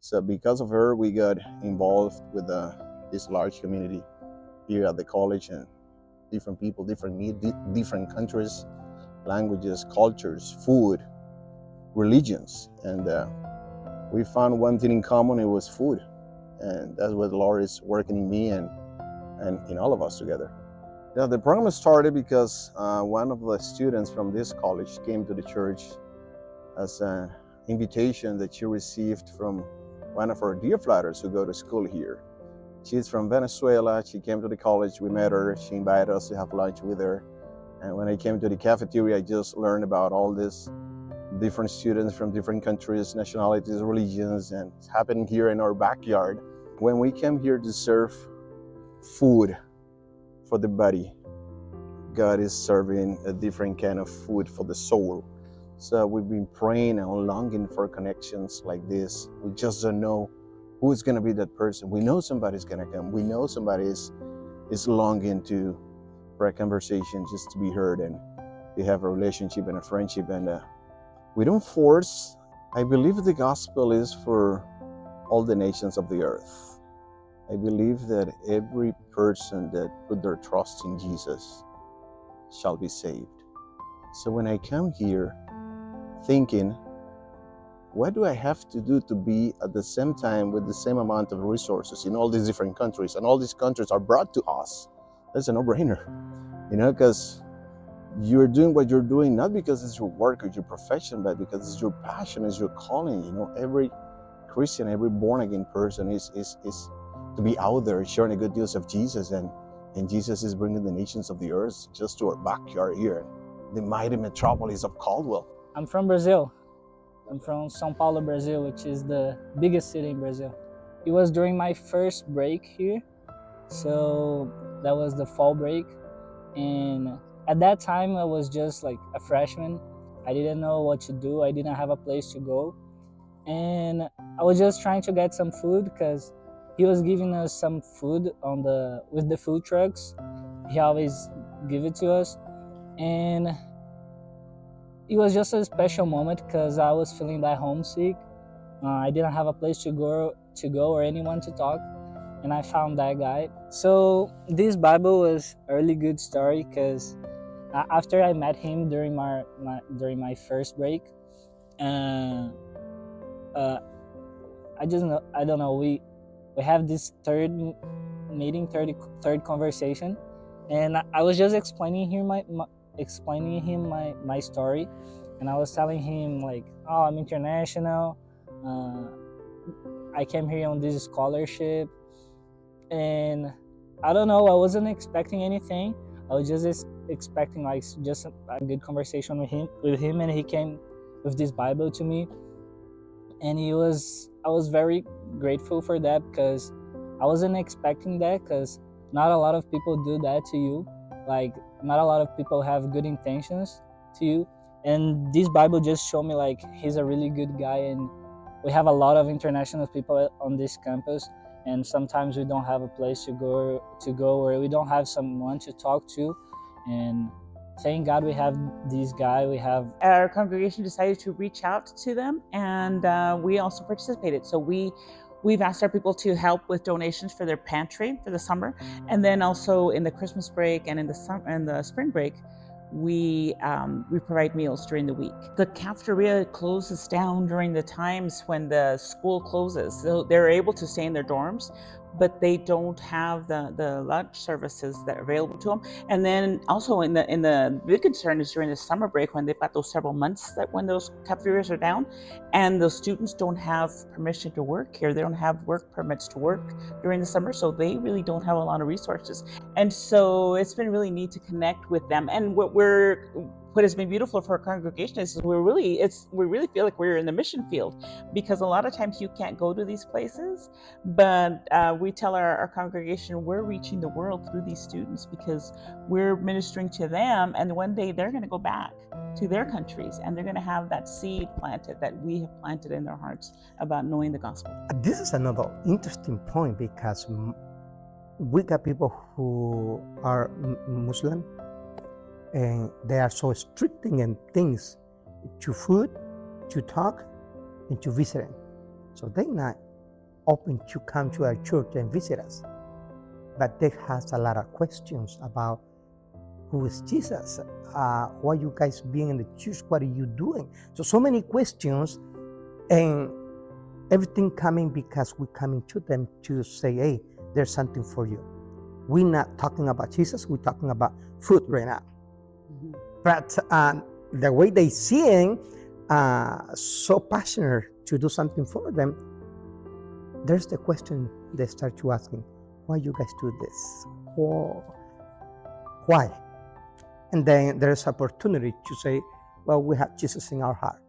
So because of her, we got involved with this large community here at the college, and different people, different countries, languages, cultures, food, religions, and we found one thing in common. It was food, and that's what the Lord is working in me and in all of us together. Yeah, the program started because one of the students from this college came to the church as an invitation that she received from one of our dear flatters who go to school here. She's from Venezuela. She came to the college. We met her. She invited us to have lunch with her. And when I came to the cafeteria, I just learned about all these different students from different countries, nationalities, religions, and it's happening here in our backyard. When we came here to serve food for the body, God is serving a different kind of food for the soul. So we've been praying and longing for connections like this. We just don't know who's going to be that person. We know somebody's going to come. We know somebody is longing for a conversation, just to be heard, and they have a relationship and a friendship. And we don't force. I believe the gospel is for all the nations of the earth. I believe that every person that put their trust in Jesus shall be saved. So when I come here thinking, what do I have to do to be at the same time with the same amount of resources in all these different countries, and all these countries are brought to us? That's a no-brainer, because you're doing what you're doing not because it's your work or your profession, but because it's your passion, it's your calling. Every Christian, every born-again person is to be out there sharing the good news of Jesus, and Jesus is bringing the nations of the earth just to our backyard here, the mighty metropolis of Caldwell. I'm from Brazil. I'm from São Paulo, Brazil, which is the biggest city in Brazil. It was during my first break here, so that was the fall break, and at that time I was just like a freshman. I didn't know what to do. I didn't have a place to go, and I was just trying to get some food because he was giving us some food with the food trucks. He always give it to us, and it was just a special moment because I was feeling that homesick. I didn't have a place to go or anyone to talk, and I found that guy. So this Bible was a really good story because after I met him during my first break, uh, I don't know. We have this third conversation, and I was just explaining him my story, and I was telling him like, oh, I'm international. I came here on this scholarship, and I don't know. I wasn't expecting anything. I was just expecting like just a good conversation with him, and he came with this Bible to me, and I was very grateful for that because I wasn't expecting that, because not a lot of people do that to you. Like, not a lot of people have good intentions to you, and this Bible just showed me like he's a really good guy. And we have a lot of international people on this campus, and sometimes we don't have a place to go, or we don't have someone to talk to, and thank God we have this guy. Our congregation decided to reach out to them, and we also participated. So we've asked our people to help with donations for their pantry for the summer, and then also in the Christmas break and in the spring break, we provide meals during the week. The cafeteria closes down during the times when the school closes, so they're able to stay in their dorms, but they don't have the lunch services that are available to them. And then also in the big concern is during the summer break, when they've got those several months when those cafeterias are down, and the students don't have permission to work here. They don't have work permits to work during the summer, so they really don't have a lot of resources. And so it's been really neat to connect with them. And what has been beautiful for our congregation is we really feel like we're in the mission field, because a lot of times you can't go to these places, but we tell our congregation we're reaching the world through these students, because we're ministering to them, and one day they're going to go back to their countries, and they're going to have that seed planted that we have planted in their hearts about knowing the gospel. This is another interesting point, because we got people who are Muslim, and they are so restricting in things to food, to talk, and to visiting. So they're not open to come to our church and visit us. But they has a lot of questions about who is Jesus? Why you guys being in the church? What are you doing? So many questions, and everything coming because we're coming to them to say, hey, there's something for you. We're not talking about Jesus, we're talking about food right now. Mm-hmm. But the way they seeing, so passionate to do something for them, there's the question they start to asking, why you guys do this? Why? And then there's opportunity to say, well, we have Jesus in our heart.